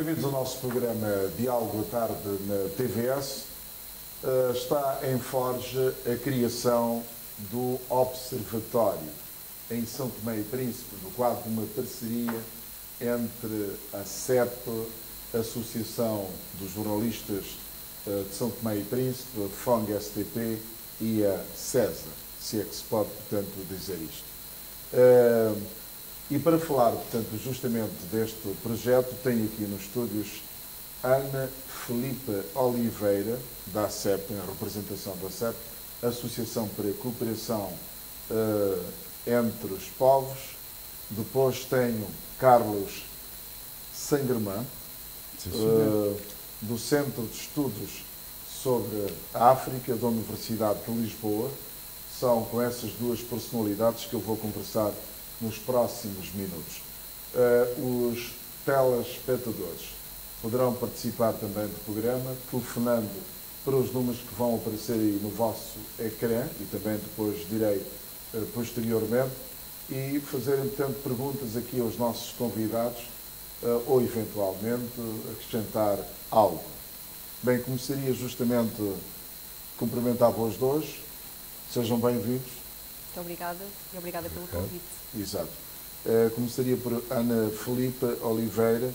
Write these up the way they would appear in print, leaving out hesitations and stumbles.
bem-vindos ao nosso programa Diálogo à Tarde na TVS. Está em Forja a criação do Observatório em São Tomé e Príncipe, no quadro de uma parceria entre a CEP, a Associação dos Jornalistas de São Tomé e Príncipe, a FONG-STP e a CESA, se é que se pode, portanto, dizer isto. E para falar, portanto, justamente deste projeto, tenho aqui nos estúdios Ana Filipe Oliveira, da ACEP, em representação da ACEP, Associação para a Cooperação entre os Povos. Depois tenho Carlos Sangerman, do Centro de Estudos sobre a África da Universidade de Lisboa. São com essas duas personalidades que eu vou conversar nos próximos minutos. Os telespectadores poderão participar também do programa, telefonando para os números que vão aparecer aí no vosso ecrã e também depois direi posteriormente, e fazerem, portanto, perguntas aqui aos nossos convidados ou, eventualmente, acrescentar algo. Bem, começaria justamente cumprimentar-vos dois. Sejam bem-vindos. Muito obrigada e obrigada pelo convite. Exato. Começaria por Ana Filipe Oliveira.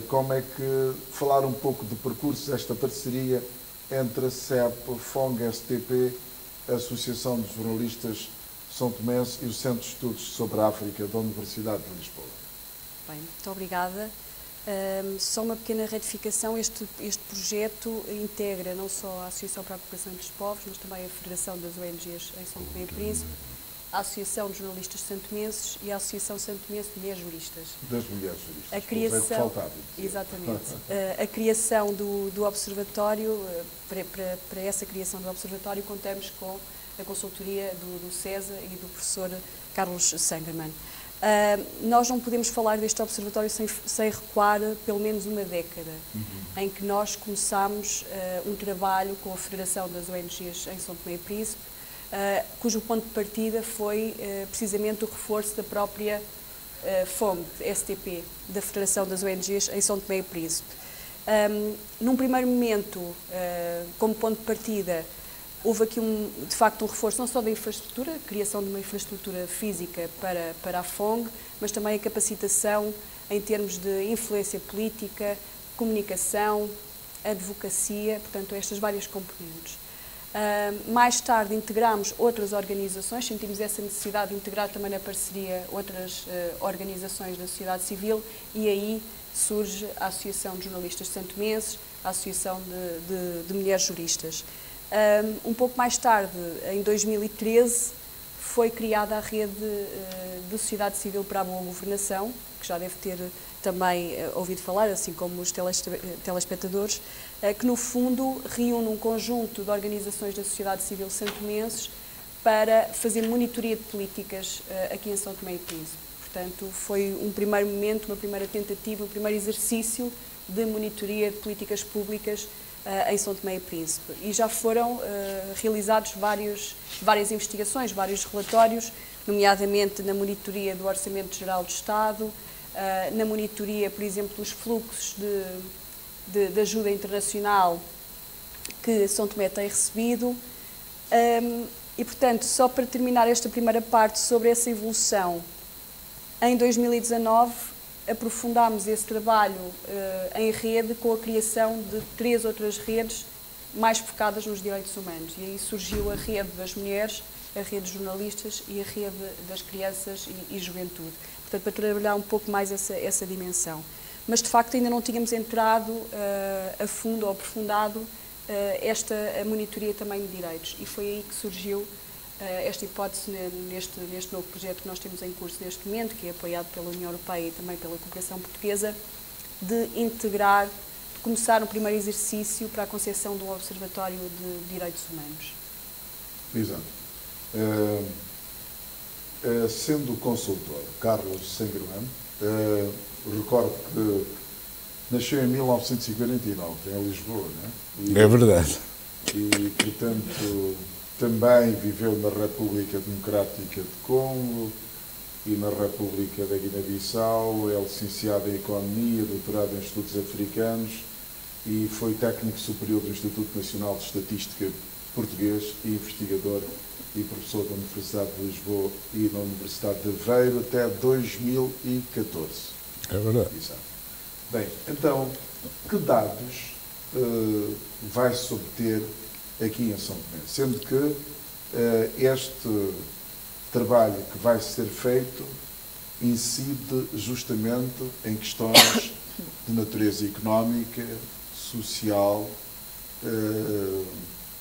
Como é que falar um pouco do percurso desta parceria entre a CEP, FONG-STP, a Associação dos Jornalistas São Tomense e o Centro de Estudos sobre a África da Universidade de Lisboa? Bem, muito obrigada. Só uma pequena retificação, este projeto integra não só a Associação para a Cooperação entre os Povos, mas também a Federação das ONGs em São Tomé e Príncipe, a Associação de Jornalistas Santomenses e a Associação Santomense de Mulheres Juristas. Das Mulheres Juristas. A criação, exatamente. A criação do Observatório, para essa criação do Observatório, contamos com a consultoria do CESA e do professor Carlos Sangerman. Nós não podemos falar deste Observatório sem recuar pelo menos uma década, em que nós começámos um trabalho com a Federação das ONGs em São Tomé e Príncipe, cujo ponto de partida foi precisamente o reforço da própria FONG, STP, da Federação das ONGs em São Tomé e Príncipe. Num primeiro momento, como ponto de partida, houve aqui, de facto, um reforço não só da infraestrutura, a criação de uma infraestrutura física para a FONG, mas também a capacitação em termos de influência política, comunicação, advocacia, portanto, estas várias componentes. Mais tarde integramos outras organizações, sentimos essa necessidade de integrar também na parceria outras organizações da sociedade civil, e aí surge a Associação de Jornalistas Santomenses, a Associação de Mulheres Juristas. Um pouco mais tarde, em 2013, foi criada a Rede de Sociedade Civil para a Boa Governação, que já deve ter também ouvido falar, assim como os telespectadores, que no fundo reúne um conjunto de organizações da sociedade civil santomenses para fazer monitoria de políticas aqui em São Tomé e Príncipe. Portanto, foi um primeiro momento, uma primeira tentativa, um primeiro exercício de monitoria de políticas públicas em São Tomé e Príncipe. E já foram realizados várias investigações, vários relatórios, nomeadamente na monitoria do Orçamento Geral do Estado, na monitoria, por exemplo, dos fluxos de ajuda internacional que São Tomé tem recebido. E, portanto, só para terminar esta primeira parte sobre essa evolução, em 2019 aprofundámos esse trabalho em rede com a criação de 3 outras redes mais focadas nos direitos humanos. E aí surgiu a Rede das Mulheres, a Rede dos Jornalistas e a Rede das Crianças e Juventude. Portanto, para trabalhar um pouco mais essa dimensão. Mas, de facto, ainda não tínhamos entrado a fundo ou aprofundado a monitoria também de direitos. E foi aí que surgiu esta hipótese neste novo projeto que nós temos em curso neste momento, que é apoiado pela União Europeia e também pela Cooperação Portuguesa, de integrar, de começar um primeiro exercício para a concepção de um Observatório de Direitos Humanos. Exato. Sendo consultor, Carlos Sangerman, recordo que nasceu em 1949, em Lisboa, não é? É verdade. E, portanto, também viveu na República Democrática de Congo, e na República da Guiné-Bissau, é licenciado em Economia, doutorado em Estudos Africanos e foi técnico superior do Instituto Nacional de Estatística Português e investigador e professor da Universidade de Lisboa e na Universidade de Aveiro até 2014. É verdade. Exato. Bem, então, que dados vai-se obter aqui em São Tomé? Sendo que este trabalho que vai ser feito incide justamente em questões de natureza económica, social,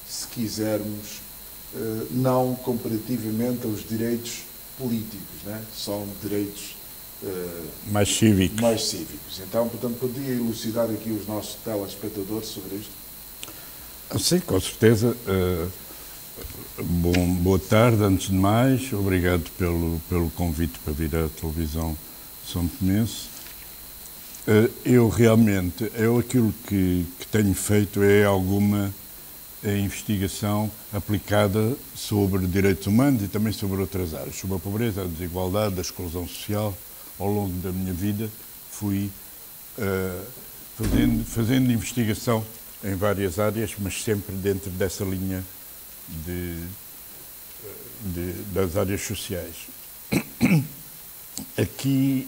se quisermos, não comparativamente aos direitos políticos, né? São direitos mais cívicos. Então, portanto, podia elucidar aqui os nossos telespectadores sobre isto? Sim, com certeza. Boa tarde, antes de mais. Obrigado pelo convite para vir à televisão são tomense. Aquilo que tenho feito é alguma investigação aplicada sobre direitos humanos e também sobre outras áreas, sobre a pobreza, a desigualdade, a exclusão social. Ao longo da minha vida fui fazendo investigação em várias áreas, mas sempre dentro dessa linha das áreas sociais. Aqui,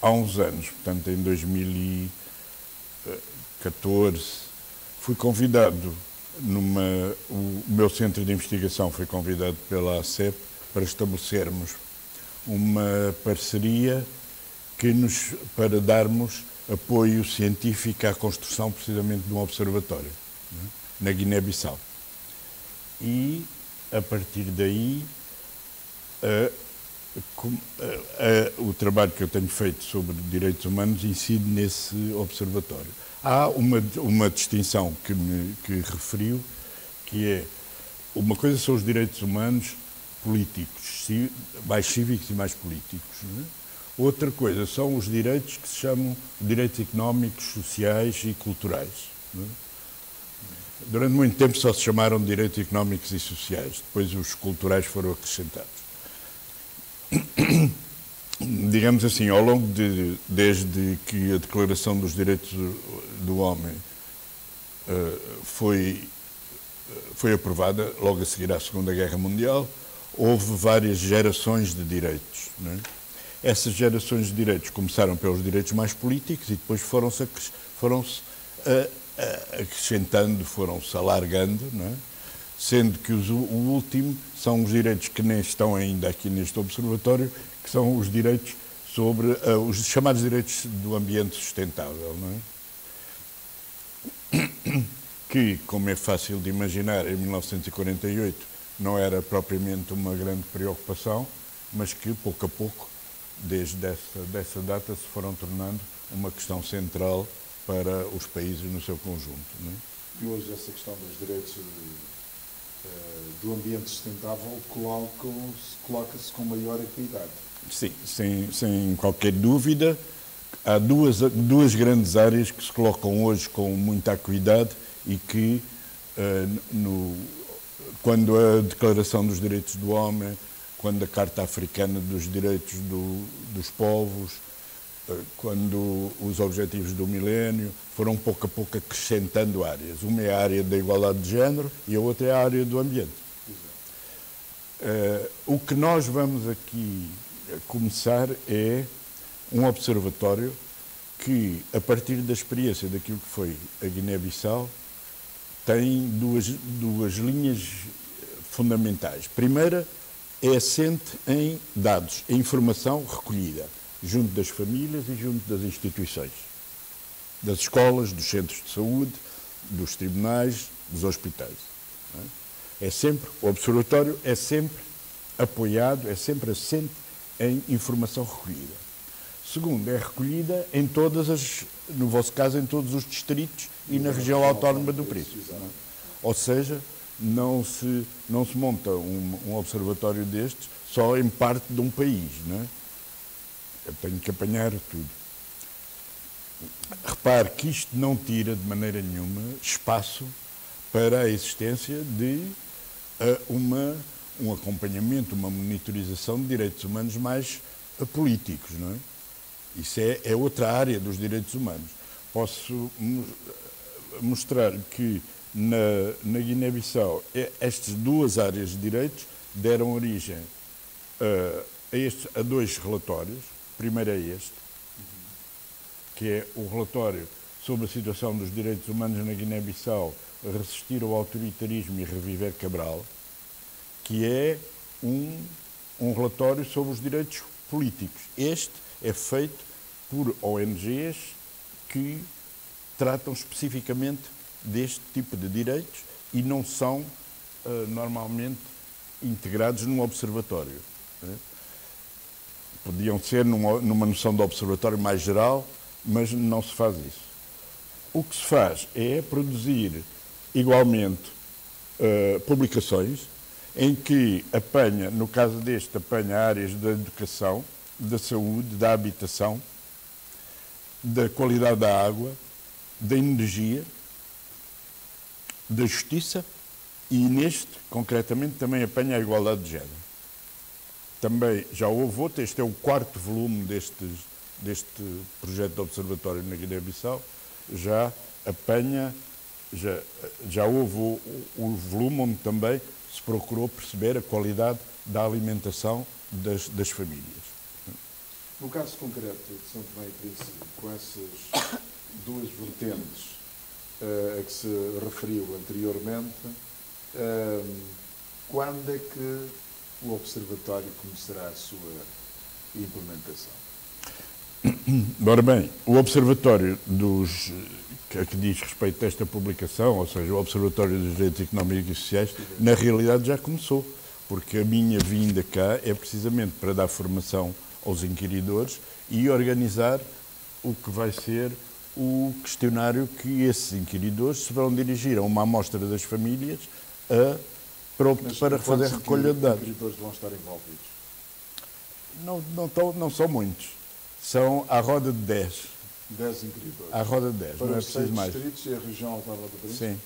há uns anos, portanto em 2014, fui convidado, o meu centro de investigação foi convidado pela ACEP para estabelecermos uma parceria para darmos apoio científico à construção precisamente de um observatório, né, na Guiné-Bissau. E, a partir daí, o trabalho que eu tenho feito sobre direitos humanos incide nesse observatório. Há uma distinção que referiu, que é, uma coisa são os direitos humanos políticos, mais cívicos e mais políticos, não é? Outra coisa são os direitos que se chamam direitos económicos, sociais e culturais, não é? Durante muito tempo só se chamaram de direitos económicos e sociais, depois os culturais foram acrescentados. Digamos assim, ao longo desde que a Declaração dos Direitos do Homem foi aprovada, logo a seguir à Segunda Guerra Mundial, houve várias gerações de direitos, não é? Essas gerações de direitos começaram pelos direitos mais políticos e depois foram-se acrescentando, foram-se alargando, não é? Sendo que o último são os direitos que nem estão ainda aqui neste observatório, que são os direitos sobre os chamados direitos do ambiente sustentável, não é? Que, como é fácil de imaginar, em 1948 não era propriamente uma grande preocupação, mas que, pouco a pouco, desde dessa data, se foram tornando uma questão central para os países no seu conjunto, não é? E hoje essa questão dos direitos do ambiente sustentável coloca-se com maior acuidade. Sim, sem qualquer dúvida. Há duas grandes áreas que se colocam hoje com muita acuidade e que, quando a Declaração dos Direitos do Homem, quando a Carta Africana dos Direitos dos Povos, quando os Objetivos do Milénio foram pouco a pouco acrescentando áreas. Uma é a área da igualdade de género e a outra é a área do ambiente. O que nós vamos aqui começar é um observatório que, a partir da experiência daquilo que foi a Guiné-Bissau, tem duas linhas fundamentais. Primeira, é assente em dados, em informação recolhida, junto das famílias e junto das instituições, das escolas, dos centros de saúde, dos tribunais, dos hospitais. O observatório é sempre apoiado, é sempre assente em informação recolhida. Segundo, é recolhida em no vosso caso, em todos os distritos e na região autónoma do Príncipe. Ou seja, não se monta um observatório destes só em parte de um país, não é? Eu tenho que apanhar tudo. Repare que isto não tira de maneira nenhuma espaço para a existência de um acompanhamento, uma monitorização de direitos humanos mais políticos, não é? Isso é outra área dos direitos humanos. Posso mostrar que na Guiné-Bissau estas duas áreas de direitos deram origem a dois relatórios. O primeiro é este, que é o relatório sobre a situação dos direitos humanos na Guiné-Bissau, resistir ao autoritarismo e reviver Cabral, que é um relatório sobre os direitos políticos. Este é feito por ONGs que tratam especificamente deste tipo de direitos e não são normalmente integrados num observatório. Né? Podiam ser numa noção de observatório mais geral, mas não se faz isso. O que se faz é produzir igualmente publicações em que apanha, no caso deste, apanha áreas da educação, da saúde, da habitação, da qualidade da água, da energia, da justiça e neste, concretamente, também apanha a igualdade de género. Também já houve outro, este é o quarto volume deste projeto de observatório na Guiné-Bissau, já apanha, já houve o volume onde também se procurou perceber a qualidade da alimentação das famílias. No caso concreto de São Tomé e Príncipe, com essas duas vertentes a que se referiu anteriormente, quando é que o Observatório começará a sua implementação? Ora bem, o Observatório que diz respeito a esta publicação, ou seja, o Observatório dos Direitos Económicos e Sociais, na realidade já começou, porque a minha vinda cá é precisamente para dar formação aos inquiridores e organizar o que vai ser o questionário que esses inquiridores se vão dirigir a uma amostra das famílias para fazer recolha de dados. Os inquiridores vão estar envolvidos? Não são muitos. São à roda de 10. 10 inquiridores? À roda de 10, para não é os preciso 6 mais. distritos e a região autónoma do Príncipe? Sim.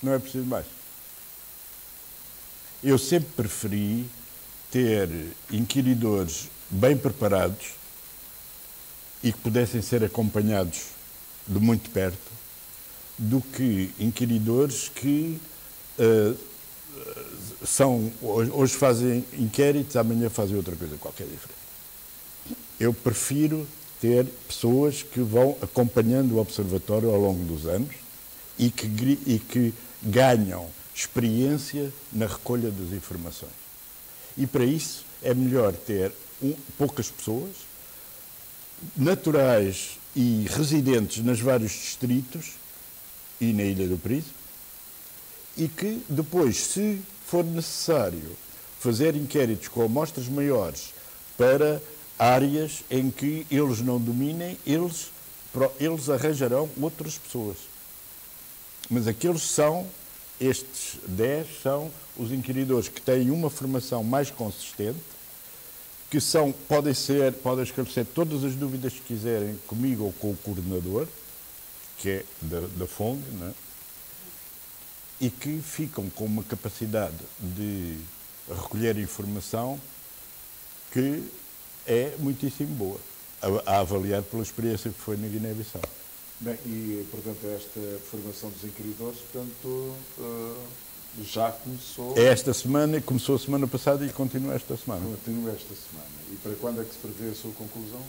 Não é preciso mais. Eu sempre preferi ter inquiridores bem preparados e que pudessem ser acompanhados de muito perto do que inquiridores que hoje fazem inquéritos, amanhã fazem outra coisa qualquer diferente. Eu prefiro ter pessoas que vão acompanhando o Observatório ao longo dos anos e que ganham experiência na recolha das informações. E para isso é melhor ter poucas pessoas, naturais e residentes nos vários distritos e na Ilha do Príncipe, e que depois, se for necessário fazer inquéritos com amostras maiores para áreas em que eles não dominem, eles arranjarão outras pessoas. Mas estes 10 são os inquiridores que têm uma formação mais consistente, que podem esclarecer todas as dúvidas que quiserem comigo ou com o coordenador, que é da FONG, não é? E que ficam com uma capacidade de recolher informação que é muitíssimo boa, a avaliar pela experiência que foi na Guiné-Bissau. Bem, e, portanto, esta formação dos inquiridores, portanto, já começou... Esta semana, começou a semana passada e continua esta semana. Continua esta semana. E para quando é que se prevê a sua conclusão?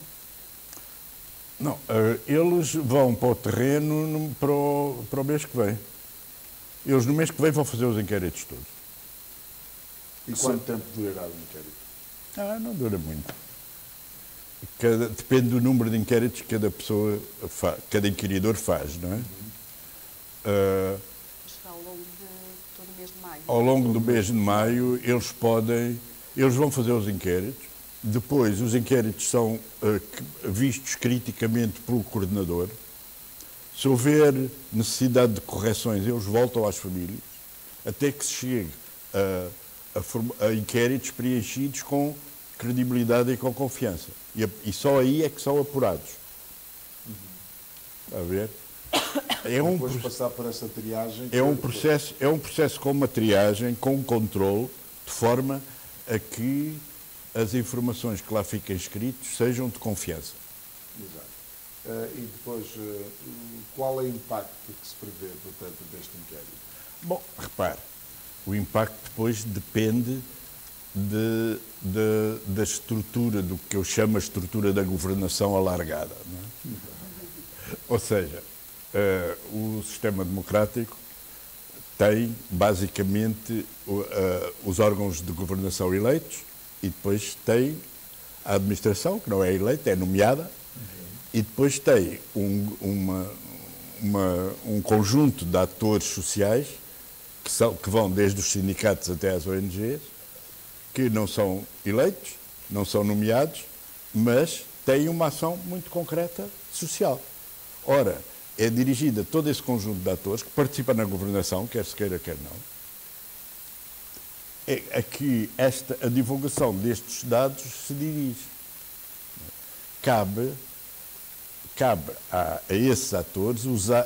Não, eles vão para o terreno para o mês que vem. Eles no mês que vem vão fazer os inquéritos todos. E quanto tempo durará o inquérito? Não dura muito. Depende do número de inquéritos que cada inquiridor faz, não é? Será ao longo de todo o mês de maio. Ao longo do mês de maio, eles vão fazer os inquéritos. Depois, os inquéritos são vistos criticamente pelo coordenador. Se houver necessidade de correções, eles voltam às famílias, até que se chegue a inquéritos preenchidos com credibilidade e com confiança. E só aí é que são apurados. Está a ver? depois passar por essa triagem. É um processo com uma triagem, com um controle, de forma a que as informações que lá fiquem escritas sejam de confiança. Exato. E depois, qual é o impacto que se prevê, portanto, deste inquérito? Bom, repare, o impacto depois depende da estrutura, do que eu chamo a estrutura da governação alargada. Não é? Ou seja, o sistema democrático tem, basicamente, os órgãos de governação eleitos e depois tem a administração, que não é eleita, é nomeada, e depois tem um conjunto de atores sociais que vão desde os sindicatos até às ONGs, que não são eleitos, não são nomeados, mas têm uma ação muito concreta social. Ora, é dirigida a todo esse conjunto de atores que participa na governação, quer se queira, quer não, é a que a divulgação destes dados se dirige. Cabe a esses atores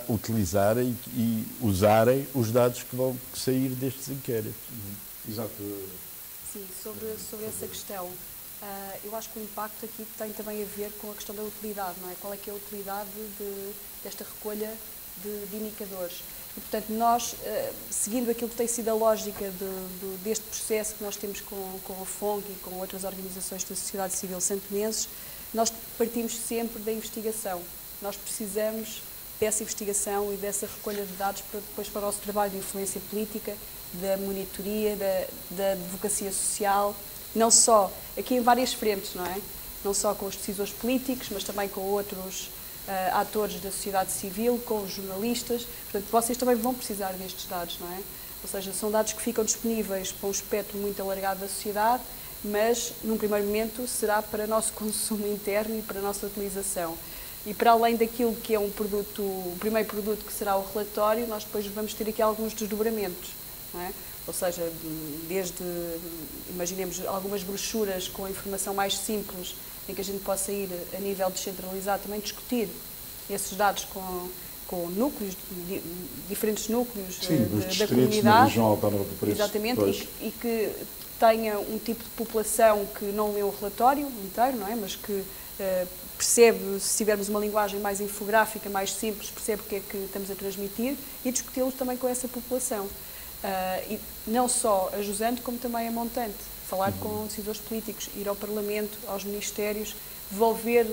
utilizarem e usarem os dados que vão sair destes inquéritos. Exato. Sim, sobre essa questão, eu acho que o impacto aqui tem também a ver com a questão da utilidade, não é? Qual é que é a utilidade desta recolha de indicadores? E, portanto, nós, seguindo aquilo que tem sido a lógica deste processo que nós temos com a FONG e com outras organizações da sociedade civil santomenses, nós partimos sempre da investigação. Nós precisamos dessa investigação e dessa recolha de dados para o nosso trabalho de influência política, da monitoria, da advocacia social, não só, aqui em várias frentes, não é? Não só com os decisores políticos, mas também com outros atores da sociedade civil, com os jornalistas. Portanto, vocês também vão precisar destes dados, não é? Ou seja, são dados que ficam disponíveis para um espectro muito alargado da sociedade, mas, num primeiro momento, será para nosso consumo interno e para a nossa utilização. E para além daquilo que é o primeiro produto que será o relatório, nós depois vamos ter aqui alguns desdobramentos, não é? Ou seja, imaginemos algumas brochuras com informação mais simples, em que a gente possa ir a nível descentralizado também discutir esses dados com núcleos, diferentes núcleos da comunidade. Na região autónoma do Preço. Exatamente, e que tenha um tipo de população que não lê o relatório inteiro, não é? Mas que percebe, se tivermos uma linguagem mais infográfica, mais simples, percebe o que é que estamos a transmitir e discuti-los também com essa população. E não só ajusando, como também a montante. Falar com decisores políticos, ir ao Parlamento, aos ministérios, devolver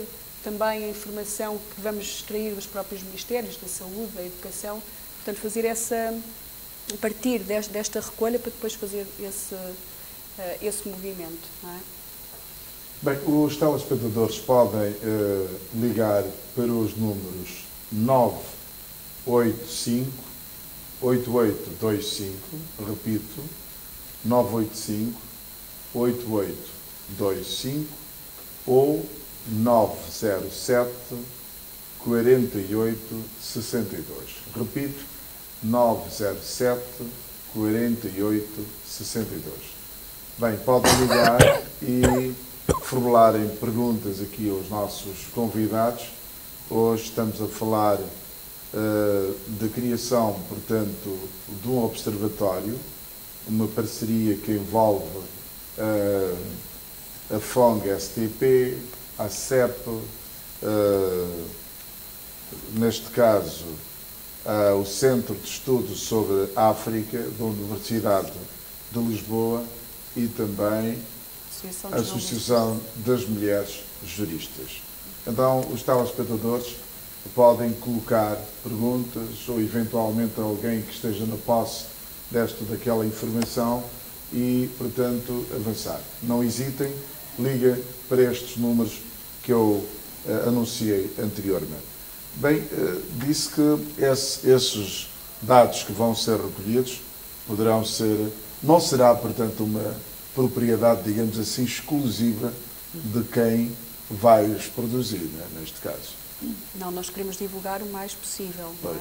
também a informação que vamos extrair dos próprios ministérios, da saúde, da educação. Portanto, fazer a partir desta recolha para depois fazer esse movimento, não é? Bem, os telespectadores podem ligar para os números 985 8825, repito, 985 8825 ou 907 4862. Repito, 907 4862. Bem, podem ligar e formularem perguntas aqui aos nossos convidados. Hoje estamos a falar da criação, portanto, de um observatório, uma parceria que envolve a FONG-STP, a CEP, neste caso, o Centro de Estudos sobre a África da Universidade de Lisboa e também a Associação das Mulheres Juristas. Então, os telespectadores podem colocar perguntas ou, eventualmente, alguém que esteja na posse desta ou daquela informação e, portanto, avançar. Não hesitem, liga para estes números que eu anunciei anteriormente. Bem, disse que esses dados que vão ser recolhidos poderão ser, não será, portanto, uma propriedade, digamos assim, exclusiva de quem vai os produzir, né, neste caso. Não, nós queremos divulgar o mais possível, não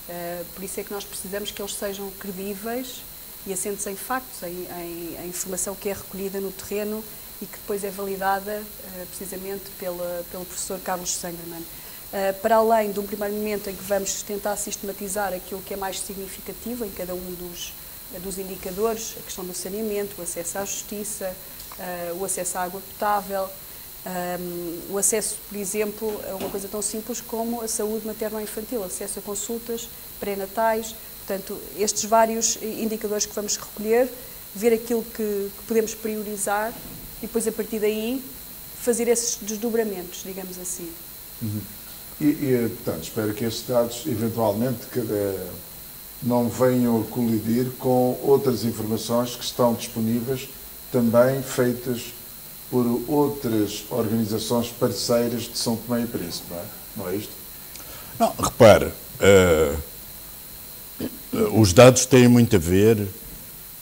é? Por isso é que nós precisamos que eles sejam credíveis e assentes em factos, em informação que é recolhida no terreno e que depois é validada precisamente pelo professor Carlos Sangerman. para além de um primeiro momento em que vamos tentar sistematizar aquilo que é mais significativo em cada um dos indicadores, a questão do saneamento, o acesso à justiça, o acesso à água potável, o acesso, por exemplo, a uma coisa tão simples como a saúde materno-infantil, acesso a consultas pré-natais. Portanto, estes vários indicadores que vamos recolher, ver aquilo que podemos priorizar e depois, a partir daí, fazer esses desdobramentos, digamos assim. Portanto, espero que estes dados, eventualmente, não venham a colidir com outras informações que estão disponíveis, também feitas por outras organizações parceiras de São Tomé e Príncipe, não é? Não é isto? Não, repare, os dados têm muito a ver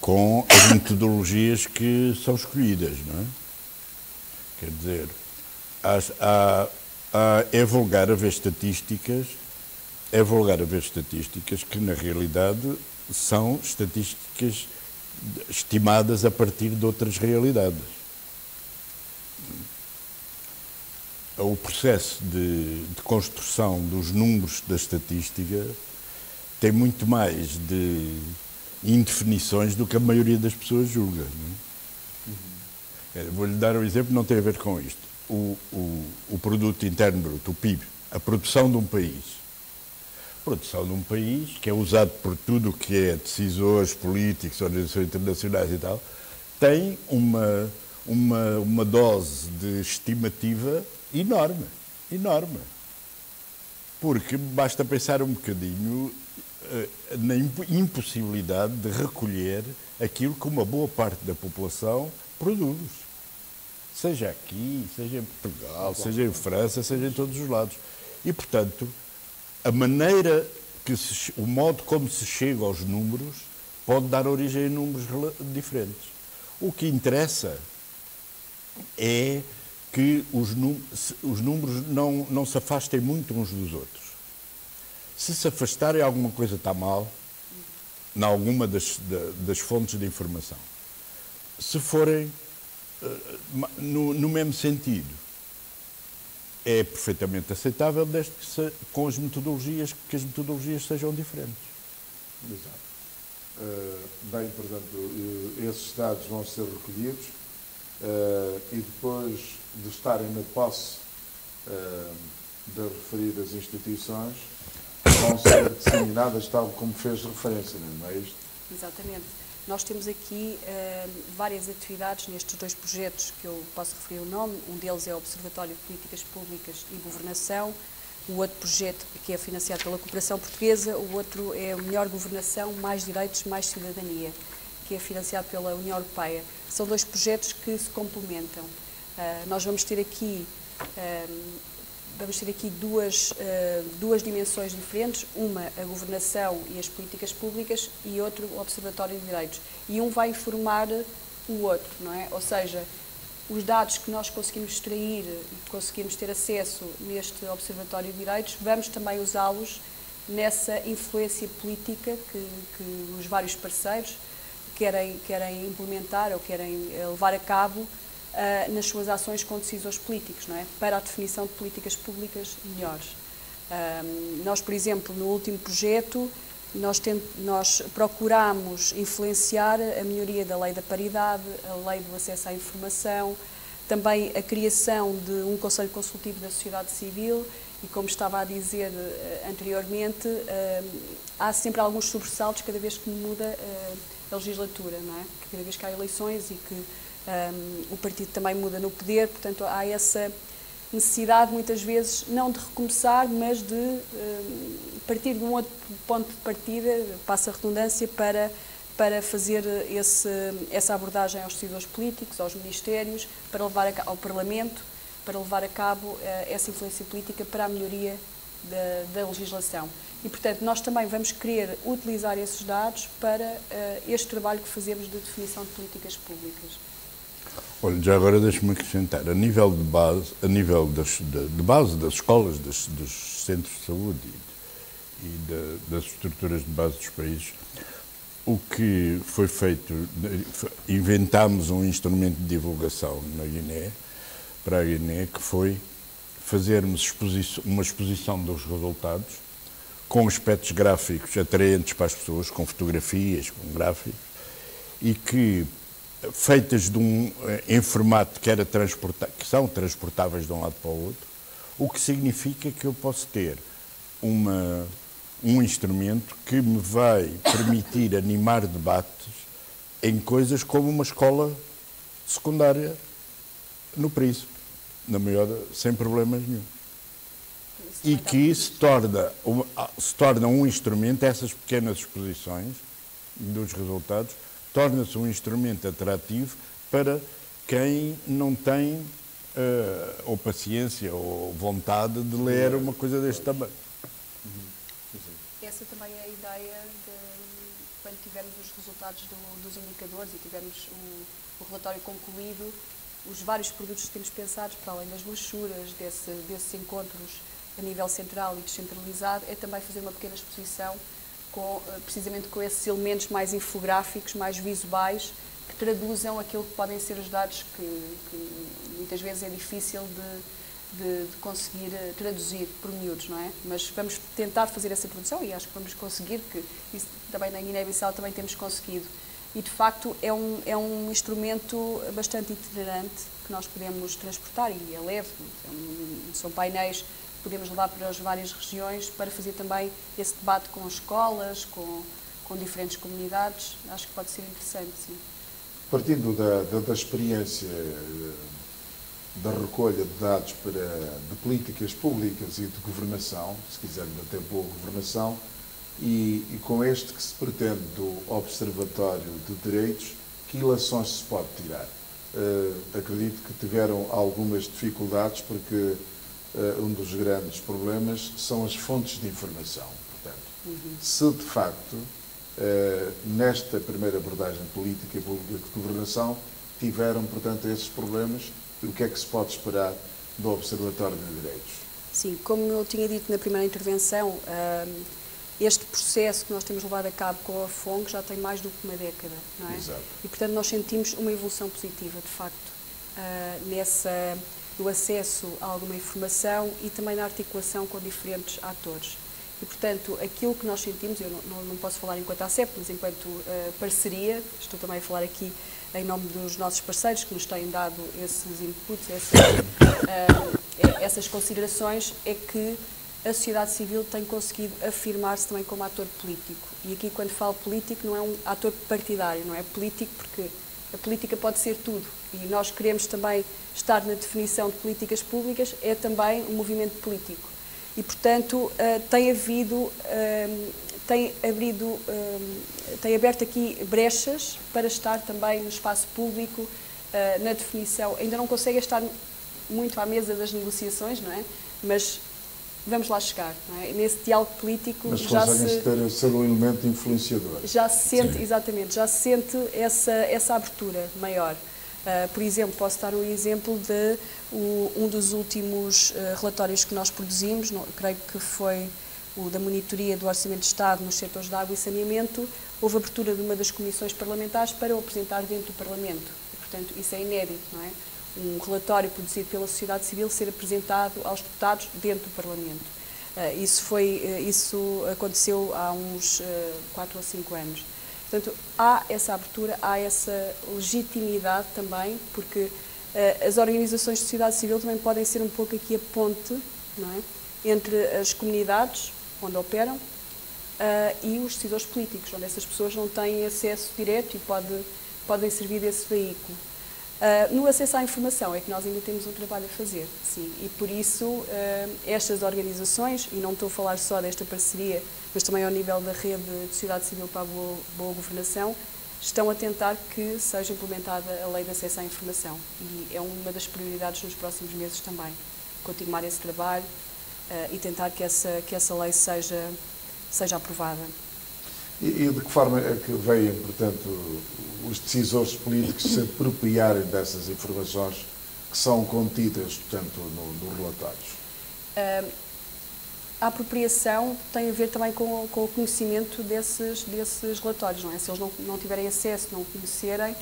com as metodologias que são escolhidas, não é? Quer dizer, é vulgar haver estatísticas que, na realidade, são estatísticas estimadas a partir de outras realidades. O processo de construção dos números da estatística tem muito mais de indefinições do que a maioria das pessoas julga. Não é? Vou-lhe dar um exemplo, não tem a ver com isto. O produto interno bruto, o PIB, a produção de um país. A produção de um país, que é usado por tudo o que é decisores políticos, organizações internacionais e tal, tem uma dose de estimativa enorme. Porque basta pensar um bocadinho na impossibilidade de recolher aquilo que uma boa parte da população produz. Seja aqui, seja em Portugal, seja em França, seja em todos os lados. E, portanto, o modo como se chega aos números pode dar origem a números diferentes. O que interessa é que os números não se afastem muito uns dos outros. Se se afastarem, alguma coisa está mal em alguma das fontes de informação. Se forem no mesmo sentido, é perfeitamente aceitável, desde que com as metodologias sejam diferentes. Exato. Bem, portanto, esses dados vão ser recolhidos e depois de estarem na posse das referidas instituições, vão ser disseminadas tal como fez referência, não é isto? Exatamente. Nós temos aqui várias atividades nestes dois projetos que eu posso referir o nome. Um deles é o Observatório de Políticas Públicas e Governação. O outro projeto, que é financiado pela Cooperação Portuguesa, o outro é a Melhor Governação, Mais Direitos, Mais Cidadania, que é financiado pela União Europeia. São dois projetos que se complementam. Nós vamos ter aqui duas dimensões diferentes, uma a governação e as políticas públicas e outro o Observatório de Direitos. E um vai informar o outro, não é? Ou seja, os dados que nós conseguimos extrair e conseguimos ter acesso neste Observatório de Direitos, vamos também usá-los nessa influência política que os vários parceiros querem implementar ou querem levar a cabo nas suas ações com decisores políticos, não é? Para a definição de políticas públicas melhores. Nós, por exemplo, no último projeto, nós procurámos influenciar a melhoria da lei da paridade, a lei do acesso à informação, também a criação de um Conselho Consultivo da Sociedade Civil e, como estava a dizer anteriormente, há sempre alguns sobressaltos cada vez que muda a legislatura, não é? Cada vez que há eleições e que o partido também muda no poder, portanto há essa necessidade muitas vezes não de recomeçar, mas de partir de um outro ponto de partida, passa a redundância, para fazer essa abordagem aos decisores políticos, aos ministérios, para levar ao Parlamento, para levar a cabo essa influência política para a melhoria da legislação. E, portanto, nós também vamos querer utilizar esses dados para este trabalho que fazemos de definição de políticas públicas. Olha, já agora deixe-me acrescentar, a nível de base, das escolas, dos centros de saúde e das estruturas de base dos países, o que foi feito, inventámos um instrumento de divulgação para a Guiné, que foi fazermos uma exposição dos resultados com aspectos gráficos atraentes para as pessoas, com fotografias, com gráficos, e que, feitas em formato que são transportáveis de um lado para o outro, o que significa que eu posso ter um instrumento que me vai permitir animar debates em coisas como uma escola secundária no Príncipe, sem problemas nenhum. E que se torna um instrumento, essas pequenas exposições dos resultados, torna-se um instrumento atrativo para quem não tem ou paciência ou vontade de ler uma coisa deste tamanho. Essa também é a ideia quando tivermos os resultados dos indicadores e tivermos o relatório concluído, os vários produtos que temos pensados, para além das brochuras, desses encontros a nível central e descentralizado, é também fazer uma pequena exposição precisamente com esses elementos mais infográficos, mais visuais, que traduzam aquilo que podem ser os dados que muitas vezes é difícil de conseguir traduzir por miúdos, não é? Mas vamos tentar fazer essa tradução e acho que vamos conseguir, que isso também na Guiné-Bissau também temos conseguido. E, de facto, é um instrumento bastante itinerante que nós podemos transportar e é leve. São painéis que podemos levar para as várias regiões para fazer também esse debate com escolas, com diferentes comunidades. Acho que pode ser interessante, sim. Partindo da experiência da recolha de dados de políticas públicas e de governação, se quisermos até boa governação, e com este que se pretende do Observatório de Direitos, que ilações se pode tirar? Acredito que tiveram algumas dificuldades, porque um dos grandes problemas são as fontes de informação. Portanto, se de facto, nesta primeira abordagem política e pública de governação, tiveram, portanto, esses problemas, o que é que se pode esperar do Observatório de Direitos? Sim, como eu tinha dito na primeira intervenção, este processo que nós temos levado a cabo com a FONG já tem mais do que uma década, não é? Exato. E, portanto, nós sentimos uma evolução positiva, de facto, no acesso a alguma informação e também na articulação com diferentes atores. E, portanto, aquilo que nós sentimos, eu não posso falar enquanto ACEP, mas enquanto parceria, estou também a falar aqui em nome dos nossos parceiros que nos têm dado esses inputs, essas considerações, é que a sociedade civil tem conseguido afirmar-se também como ator político. E aqui, quando falo político, não é um ator partidário, não é político, porque a política pode ser tudo. E nós queremos também estar na definição de políticas públicas, é também um movimento político. E, portanto, tem aberto aqui brechas para estar também no espaço público, na definição. Ainda não consegue estar muito à mesa das negociações, não é? Mas vamos lá chegar, não é? Nesse diálogo político. Mas conseguem ser um elemento influenciador. Já se sente, exatamente, já se sente essa abertura maior. Por exemplo, posso dar um exemplo de um dos últimos relatórios que nós produzimos, creio que foi o da monitoria do Orçamento de Estado nos setores de água e saneamento. Houve abertura de uma das comissões parlamentares para o apresentar dentro do Parlamento. E, portanto, isso é inédito, não é? Um relatório produzido pela sociedade civil ser apresentado aos deputados dentro do Parlamento. Isso aconteceu há uns 4 ou 5 anos. Portanto, há essa abertura, há essa legitimidade também, porque as organizações de sociedade civil também podem ser um pouco aqui a ponte, não é? Entre as comunidades onde operam e os decisores políticos, onde essas pessoas não têm acesso direto e podem servir desse veículo. No acesso à informação é que nós ainda temos um trabalho a fazer, sim, e por isso estas organizações, e não estou a falar só desta parceria, mas também ao nível da rede de sociedade civil para a boa governação, estão a tentar que seja implementada a lei de acesso à informação, e é uma das prioridades nos próximos meses também, continuar esse trabalho e tentar que essa lei seja aprovada. E de que forma é que veem, portanto, os decisores políticos se apropriarem dessas informações que são contidas, portanto, nos relatórios? A apropriação tem a ver também com o conhecimento desses relatórios, não é? Se eles não tiverem acesso, não conhecerem,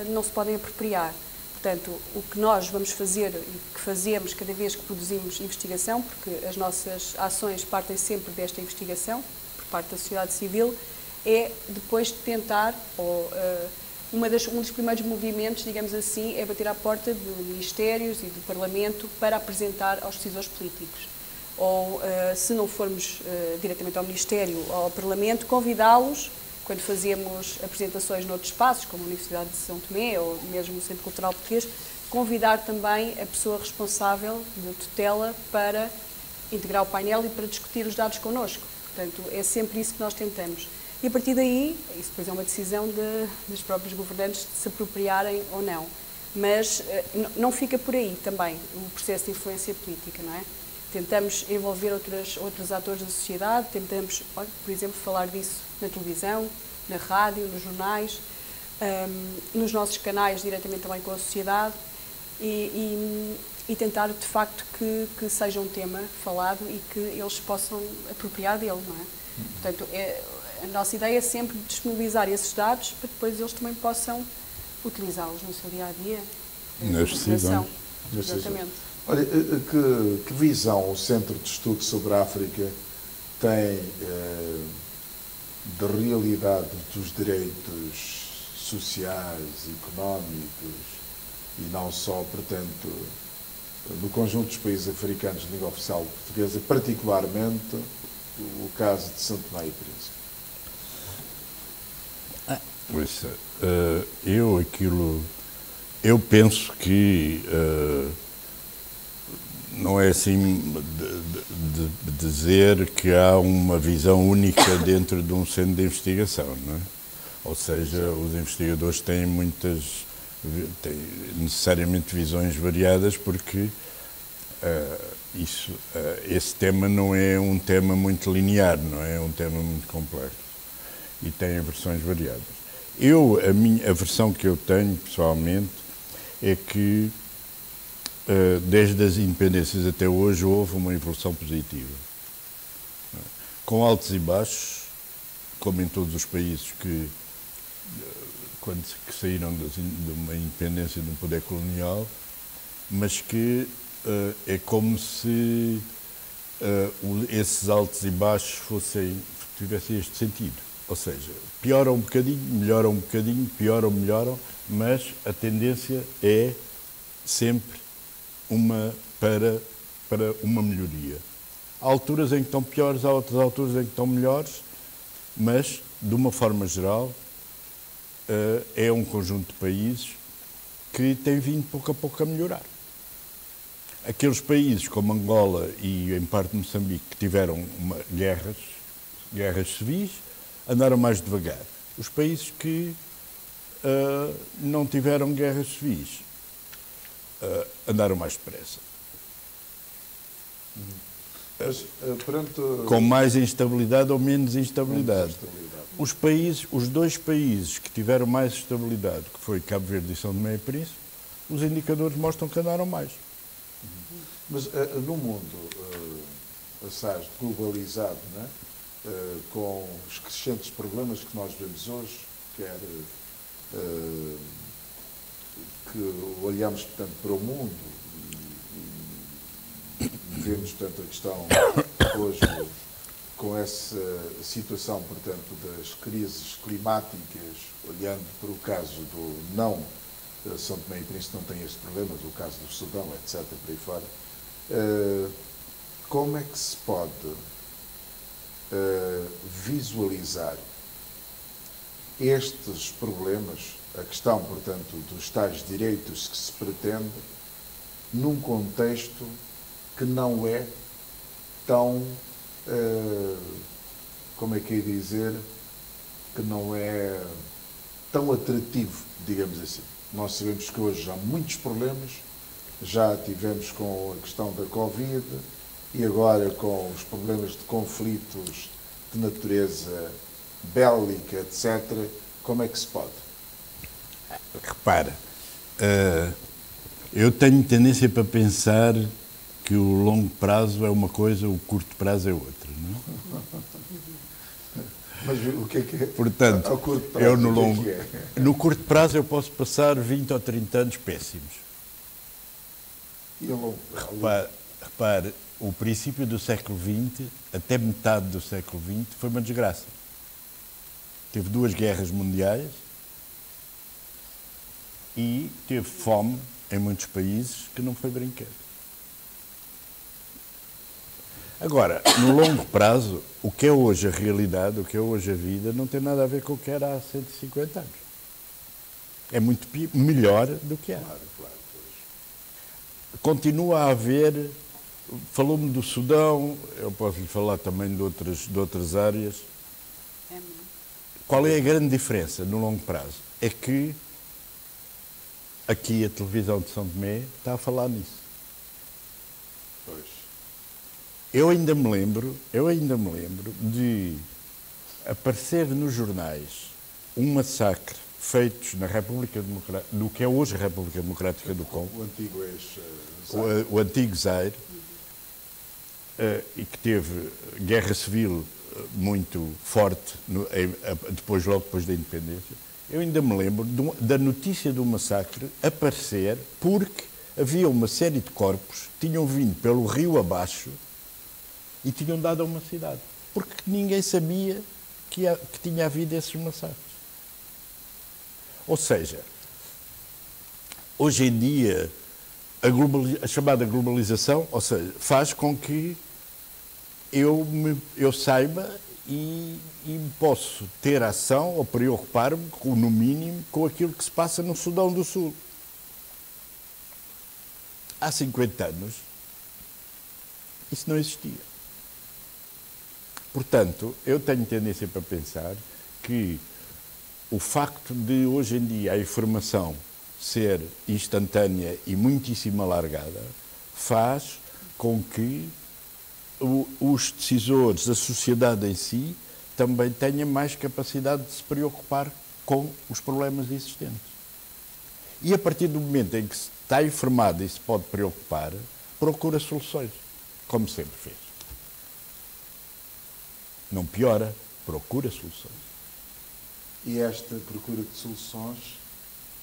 não se podem apropriar. Portanto, o que nós vamos fazer e que fazemos cada vez que produzimos investigação, porque as nossas ações partem sempre desta investigação, por parte da sociedade civil, é depois de tentar, um dos primeiros movimentos, digamos assim, é bater à porta de ministérios e do Parlamento para apresentar aos decisores políticos. Ou, se não formos diretamente ao Ministério ou ao Parlamento, convidá-los, quando fazemos apresentações noutros espaços, como a Universidade de São Tomé ou mesmo o Centro Cultural Português, convidar também a pessoa responsável de tutela para integrar o painel e para discutir os dados connosco. Portanto, é sempre isso que nós tentamos. E a partir daí, isso depois é uma decisão dos próprios governantes de se apropriarem ou não. Mas não fica por aí também o processo de influência política, não é? Tentamos envolver outros atores da sociedade, tentamos, por exemplo, falar disso na televisão, na rádio, nos jornais, nos nossos canais, diretamente também com a sociedade, e tentar, de facto, que seja um tema falado e que eles possam apropriar dele, não é? Portanto, a nossa ideia é sempre disponibilizar esses dados para depois eles também possam utilizá-los no seu dia-a-dia. Nas decisões. Exatamente. Olha, que visão o Centro de Estudos sobre a África tem da realidade dos direitos sociais, económicos e não só, portanto, no conjunto dos países africanos de língua oficial portuguesa, particularmente o caso de São Tomé e Príncipe? Eu penso que não é assim de dizer que há uma visão única dentro de um centro de investigação, não é? Ou seja, os investigadores têm necessariamente visões variadas, porque esse tema não é um tema muito linear, não é? É um tema muito complexo e tem versões variadas. A versão que eu tenho, pessoalmente, é que desde as independências até hoje houve uma evolução positiva, com altos e baixos, como em todos os países que saíram de uma independência de um poder colonial, mas que é como se esses altos e baixos tivessem este sentido. Ou seja, pioram um bocadinho, melhoram um bocadinho, pioram, melhoram, mas a tendência é sempre para uma melhoria. Há alturas em que estão piores, há outras alturas em que estão melhores, mas, de uma forma geral, é um conjunto de países que tem vindo pouco a pouco a melhorar. Aqueles países como Angola e, em parte, Moçambique, que tiveram guerras civis, andaram mais devagar. Os países que não tiveram guerras civis andaram mais depressa. Com mais instabilidade ou menos instabilidade. Os dois países que tiveram mais estabilidade, que foi Cabo Verde e São Tomé e Príncipe, os indicadores mostram que andaram mais. Mas no mundo assaz globalizado, não é? Com os crescentes problemas que nós vemos hoje, quer que olhamos, portanto, para o mundo e vemos, portanto, a questão hoje com essa situação, portanto, das crises climáticas, olhando para o caso do não São Tomé e Príncipe não tem este problema, o caso do Sudão, etc., por aí fora. Como é que se pode visualizar estes problemas, a questão, portanto, dos tais direitos que se pretende, num contexto que não é tão, como é que é dizer, que não é tão atrativo, digamos assim. Nós sabemos que hoje há muitos problemas, já tivemos com a questão da Covid e agora com os problemas de conflitos de natureza bélica, etc. Como é que se pode? Repara, eu tenho tendência para pensar que o longo prazo é uma coisa, o curto prazo é outra, não é? Mas o que é? Portanto, a curto prazo, eu no curto prazo eu posso passar 20 ou 30 anos péssimos. E a longo? Repare, o princípio do século XX, até metade do século XX, foi uma desgraça. Teve 2 guerras mundiais e teve fome em muitos países que não foi brinquedo. Agora, no longo prazo, o que é hoje a realidade, o que é hoje a vida, não tem nada a ver com o que era há 150 anos. É muito melhor do que era. Continua a haver, falou-me do Sudão, eu posso lhe falar também de outras áreas. Qual é a grande diferença no longo prazo? É que aqui a televisão de São Tomé está a falar nisso. Pois. Eu ainda me lembro de aparecer nos jornais um massacre feito na República Democrática, no que é hoje a República Democrática do Congo, o antigo o antigo Zaire, e que teve guerra civil muito forte logo depois da independência. Eu ainda me lembro da notícia do massacre aparecer porque havia uma série de corpos que tinham vindo pelo rio abaixo e tinham dado a uma cidade. Porque ninguém sabia que tinha havido esses massacres. Ou seja, hoje em dia, a chamada globalização, ou seja, faz com que eu saiba e posso ter ação ou preocupar-me, no mínimo, com aquilo que se passa no Sudão do Sul. Há 50 anos, isso não existia. Portanto, eu tenho tendência para pensar que o facto de, hoje em dia, a informação ser instantânea e muitíssimo alargada faz com que os decisores, a sociedade em si, também tenha mais capacidade de se preocupar com os problemas existentes. E a partir do momento em que se está informado e se pode preocupar, procura soluções, como sempre fez. Não piora, procura soluções. E esta procura de soluções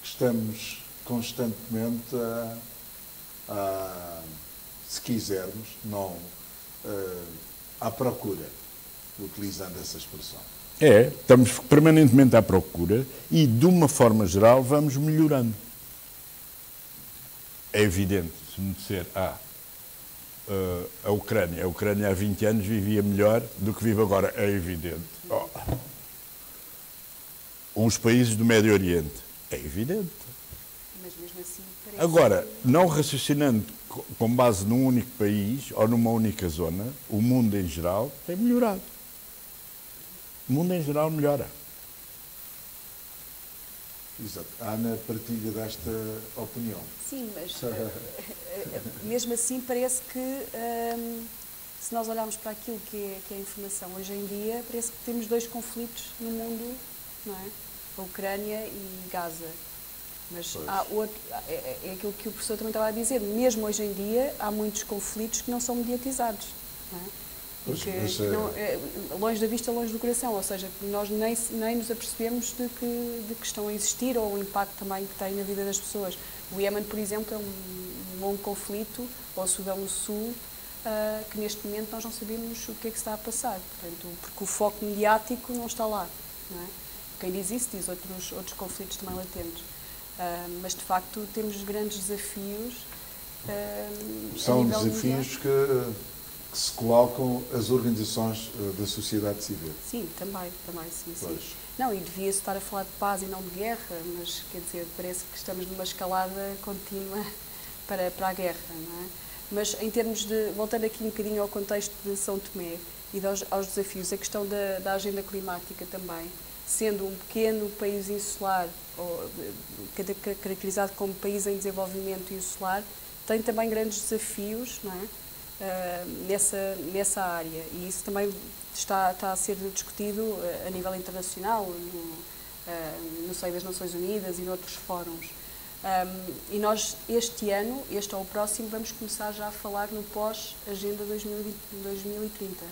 que estamos constantemente se quisermos, não à procura, utilizando essa expressão. Estamos permanentemente à procura e, de uma forma geral, vamos melhorando. É evidente, se me disser, a Ucrânia há 20 anos vivia melhor do que vive agora, é evidente. Os países do Médio Oriente, é evidente. Mas mesmo assim parece... Agora, não raciocinando com base num único país ou numa única zona, o mundo em geral tem melhorado. O mundo em geral melhora. Exato. A Ana partilha desta opinião. Sim, mas mesmo assim parece que, se nós olharmos para aquilo que é a informação hoje em dia, parece que temos 2 conflitos no mundo, não é? A Ucrânia e Gaza. Mas há outro, é aquilo que o professor também estava a dizer, mesmo hoje em dia há muitos conflitos que não são mediatizados, não é? Longe da vista, longe do coração, ou seja, nós nem nos apercebemos de que estão a existir ou o impacto também que tem na vida das pessoas. O Iémen, por exemplo, é um longo conflito, ou o Sudão do Sul, que neste momento nós não sabemos o que é que está a passar, portanto, porque o foco mediático não está lá, não é? Quem diz isso diz outros conflitos também latentes. Mas, de facto, temos grandes desafios. São desafios que se colocam as organizações da sociedade civil. Sim, também sim. Não, e devia-se estar a falar de paz e não de guerra, mas, quer dizer, parece que estamos numa escalada contínua para a guerra, não é? Mas, em termos de, voltando aqui um bocadinho ao contexto de São Tomé e aos desafios, a questão da agenda climática também, sendo um pequeno país insular, ou caracterizado como país em desenvolvimento insular, tem também grandes desafios, não é? Nessa área, e isso também está a ser discutido a nível internacional, no seio das Nações Unidas e noutros fóruns. E nós, este ano, este ou o próximo, vamos começar já a falar no pós-Agenda 2030.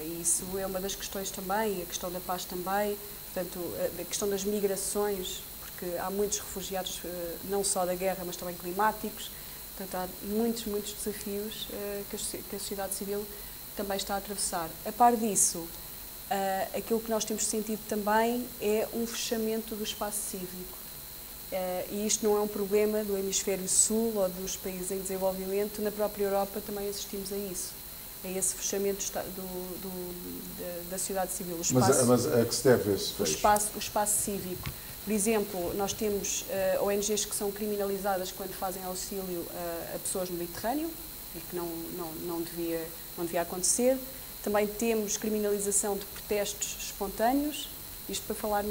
E isso é uma das questões também, a questão da paz também, portanto, a questão das migrações, porque há muitos refugiados, não só da guerra, mas também climáticos. Portanto, há muitos desafios que a sociedade civil também está a atravessar. A par disso, aquilo que nós temos sentido também é um fechamento do espaço cívico. E isto não é um problema do hemisfério sul ou dos países em desenvolvimento, na própria Europa também assistimos a isso, a esse fechamento da sociedade civil. O espaço, mas a que se deve esse fecho? O espaço cívico. Por exemplo, nós temos ONGs que são criminalizadas quando fazem auxílio a pessoas no Mediterrâneo, e que não devia acontecer. Também temos criminalização de protestos espontâneos, isto para falar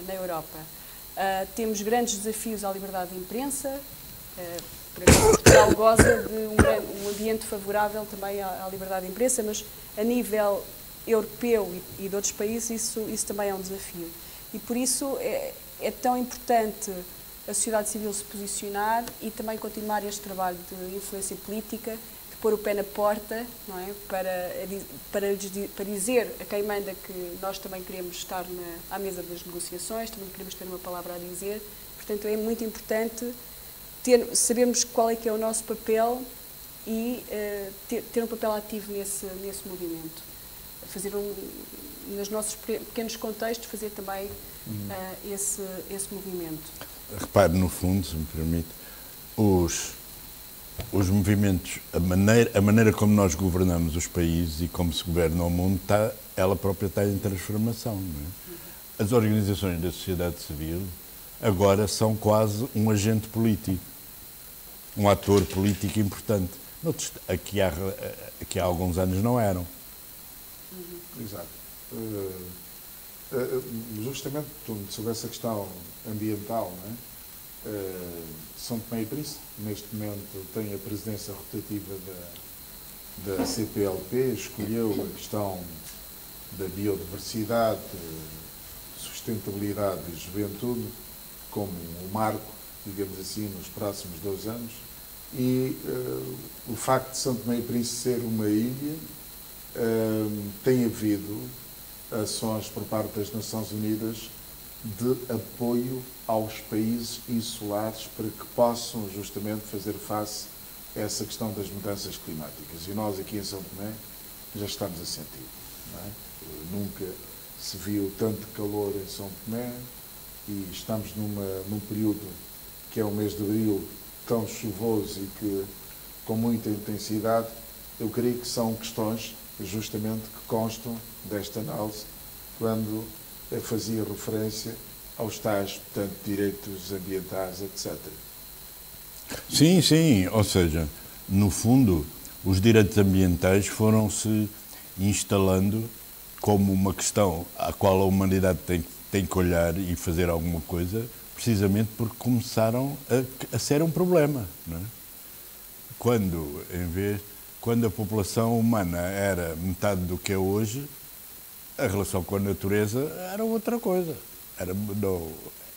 na Europa. Temos grandes desafios à liberdade de imprensa. Portugal goza de um ambiente favorável também à liberdade de imprensa, mas a nível europeu e de outros países isso também é um desafio. E por isso é tão importante a sociedade civil se posicionar e também continuar este trabalho de influência política, de pôr o pé na porta, não é? para dizer a quem manda que nós também queremos estar à mesa das negociações, também queremos ter uma palavra a dizer. Portanto, é muito importante sabermos qual é que é o nosso papel e ter um papel ativo nesse movimento. Fazer nos nossos pequenos contextos, fazer também esse movimento. Repare, no fundo, se me permite, os movimentos, a maneira como nós governamos os países e como se governa o mundo, ela própria está em transformação. Não é? As organizações da sociedade civil agora são quase um agente político, um ator político importante. Aqui há alguns anos não eram. Exato. Justamente sobre essa questão ambiental, não é? São Tomé e Príncipe, neste momento, tem a presidência rotativa da CPLP, escolheu a questão da biodiversidade, sustentabilidade e juventude como um marco, digamos assim, nos próximos 2 anos. E o facto de São Tomé e Príncipe ser uma ilha, tem havido ações por parte das Nações Unidas de apoio aos países insulares para que possam justamente fazer face a essa questão das mudanças climáticas. E nós aqui em São Tomé já estamos a sentir. Não é? Nunca se viu tanto calor em São Tomé e estamos num período que é o mês de abril, tão chuvoso e que com muita intensidade. Eu creio que são questões justamente que constam desta análise quando fazia referência aos tais, portanto, direitos ambientais, etc. Sim, ou seja, no fundo, os direitos ambientais foram-se instalando como uma questão à qual a humanidade tem que olhar e fazer alguma coisa, precisamente porque começaram a ser um problema, não é? Quando a população humana era metade do que é hoje, a relação com a natureza era outra coisa.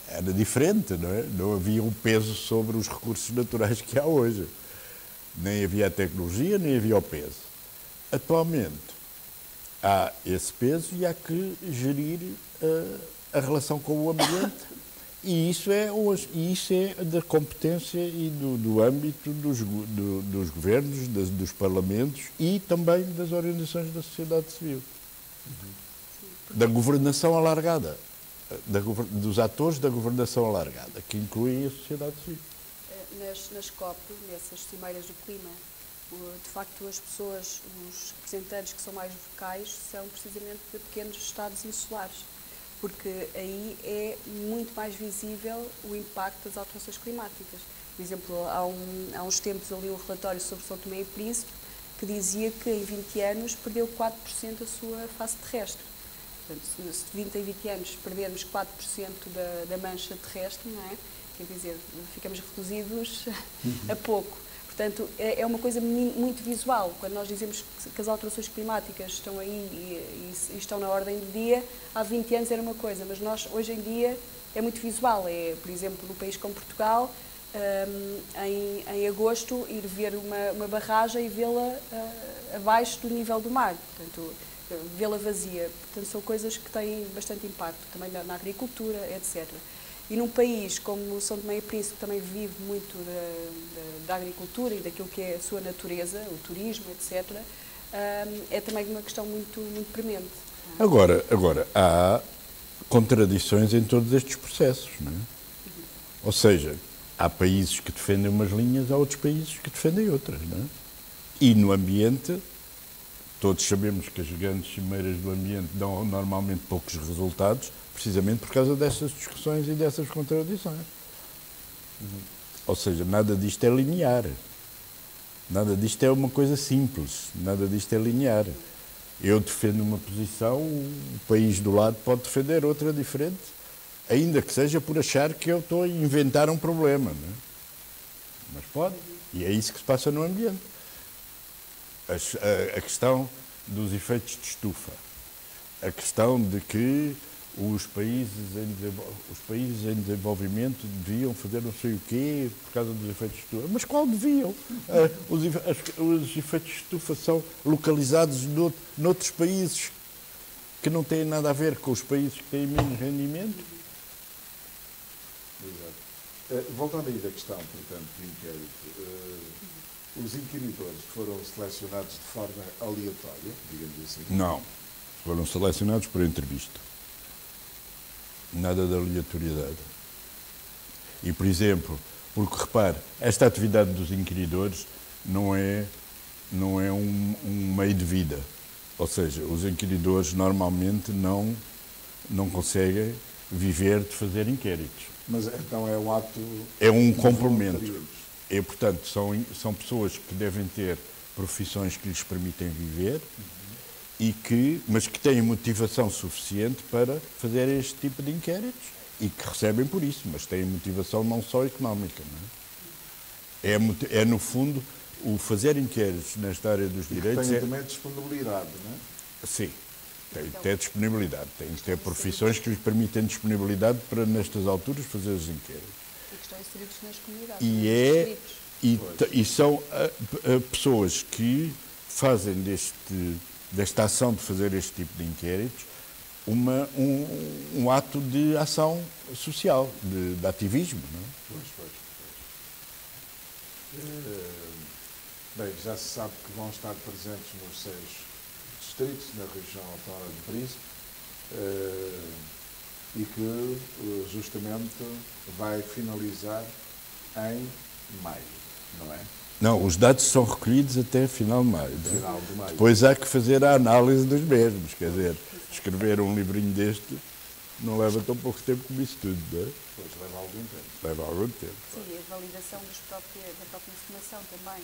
Era diferente, não é? Não havia um peso sobre os recursos naturais que há hoje. Nem havia a tecnologia, nem havia o peso. Atualmente, há esse peso e há que gerir a relação com o ambiente. E isso é da competência e do âmbito dos governos, dos parlamentos e também das organizações da sociedade civil. Da governação alargada, dos atores da governação alargada, que incluem a sociedade civil. Nas COP, nessas cimeiras do clima, de facto as pessoas, os representantes que são mais vocais são precisamente de pequenos estados insulares, porque aí é muito mais visível o impacto das alterações climáticas. Por exemplo, há uns tempos ali um relatório sobre São Tomé e Príncipe que dizia que em 20 anos perdeu 4% da sua face terrestre. Portanto, se de 20 em 20 anos perdermos 4% da mancha terrestre, não é? Quer dizer, ficamos reduzidos a pouco. Portanto, é uma coisa muito visual. Quando nós dizemos que as alterações climáticas estão aí e estão na ordem do dia, há 20 anos era uma coisa, mas nós, hoje em dia, é muito visual. Por exemplo, num país como Portugal, em agosto, ir ver uma barragem e vê-la abaixo do nível do mar, portanto, vê-la vazia. Portanto, são coisas que têm bastante impacto também na agricultura, etc. E num país como São Tomé e Príncipe, que também vive muito da agricultura e daquilo que é a sua natureza, o turismo, etc., é também uma questão muito premente. Agora, há contradições em todos estes processos, não é? Ou seja, há países que defendem umas linhas, há outros países que defendem outras, não é? E no ambiente, todos sabemos que as grandes cimeiras do ambiente dão normalmente poucos resultados, precisamente por causa dessas discussões e dessas contradições. Ou seja, nada disto é linear. Nada disto é uma coisa simples, nada disto é linear. Eu defendo uma posição, o país do lado pode defender outra diferente, ainda que seja por achar que eu estou a inventar um problema, não é? Mas pode, e é isso que se passa no ambiente. A questão dos efeitos de estufa, a questão de que os países em desenvolvimento deviam fazer não sei o quê por causa dos efeitos de estufa. Mas qual deviam? Os efeitos de estufa são localizados noutros países que não têm nada a ver com os países que têm menos rendimento. Exato. Voltando aí da questão, portanto, do inquérito, os inquiridores foram selecionados de forma aleatória, digamos assim? Não. Foram selecionados por entrevista. Nada de aleatoriedade. E, por exemplo, porque, repare, esta atividade dos inquiridores não é um meio de vida. Ou seja, os inquiridores normalmente não conseguem viver de fazer inquéritos. Mas então é um ato... É um complemento. E, portanto, são pessoas que devem ter profissões que lhes permitem viver, mas que têm motivação suficiente para fazer este tipo de inquéritos e que recebem por isso, mas têm motivação não só económica. Não é? É, no fundo, o fazer inquéritos nesta área dos direitos... Tem também disponibilidade, não é? Sim, tem que ter disponibilidade. Tem que ter profissões que lhes permitem disponibilidade para, nestas alturas, fazer os inquéritos. E que estão inseridos nas comunidades. E são pessoas que fazem desta ação de fazer este tipo de inquéritos um ato de ação social, de ativismo. Não é? Bem, já se sabe que vão estar presentes nos 6 distritos, na região autónoma de Príncipe, e que justamente vai finalizar em maio, não é? Não, os dados são recolhidos até final de maio. Final de maio. Depois há que fazer a análise dos mesmos, quer dizer, escrever um livrinho deste não leva tão pouco tempo como isso tudo, não é? Pois, leva algum tempo. Leva algum tempo. Sim, e a validação da própria informação também.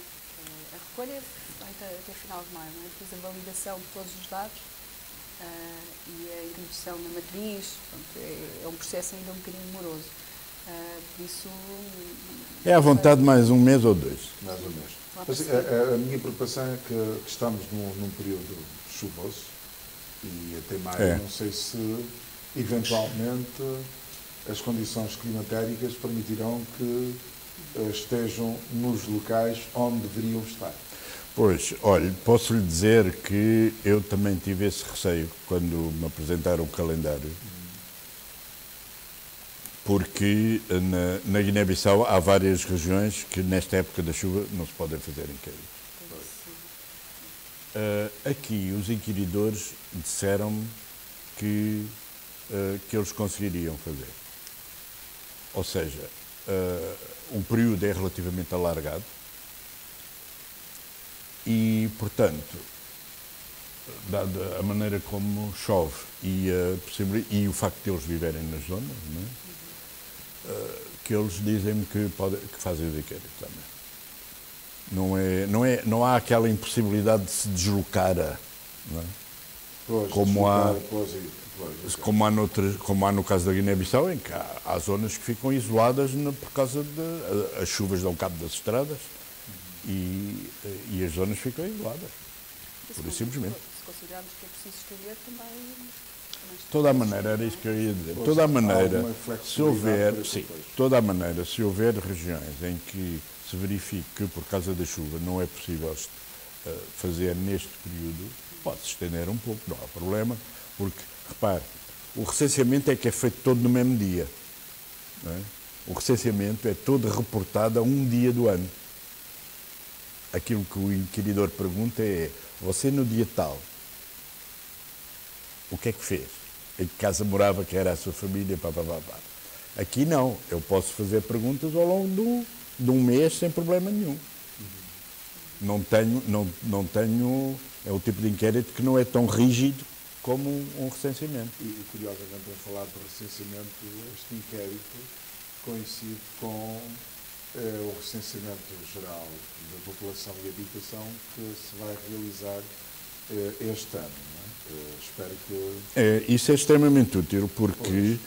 A recolha vai até final de maio, não é? Depois a validação de todos os dados e a introdução na matriz, portanto, é um processo ainda um bocadinho moroso. Por isso... É à vontade mais um mês ou 2. Mais ou menos. Mas a minha preocupação é que estamos num período chuvoso e até maio não sei se eventualmente as condições climatéricas permitirão que estejam nos locais onde deveriam estar. Pois, olha, posso lhe dizer que eu também tive esse receio quando me apresentaram o calendário, porque na Guiné-Bissau há várias regiões que nesta época da chuva não se podem fazer inquéritos. Aqui os inquiridores disseram-me que eles conseguiriam fazer. Ou seja, o período é relativamente alargado e, portanto, dada a maneira como chove e o facto de eles viverem nas zonas, não é? Que eles dizem-me que fazem os inquéritos também. Não há aquela impossibilidade de se deslocar, não é? Pois, como há no caso da Guiné-Bissau, em que há zonas que ficam isoladas por causa de as chuvas dão cabo das estradas e as zonas ficam isoladas, pura e simplesmente. Se considerarmos que é preciso estender também... Toda a maneira, era isso que eu ia dizer. Toda a maneira, se houver, sim, toda a maneira, se houver regiões em que se verifique que por causa da chuva não é possível fazer neste período, pode-se estender um pouco, não há problema, porque, repare, o recenseamento é que é feito todo no mesmo dia. Não é? O recenseamento é todo reportado a um dia do ano. Aquilo que o inquiridor pergunta é, você no dia tal, o que é que fez? Em que casa morava, que era a sua família, pá. Aqui não, eu posso fazer perguntas ao longo de um mês sem problema nenhum. Não tenho, é o tipo de inquérito que não é tão rígido como um recenseamento. E curiosamente, a falar de recenseamento, este inquérito coincide com o recenseamento geral da população e habitação que se vai realizar este ano. Espero que... Isso é extremamente útil porque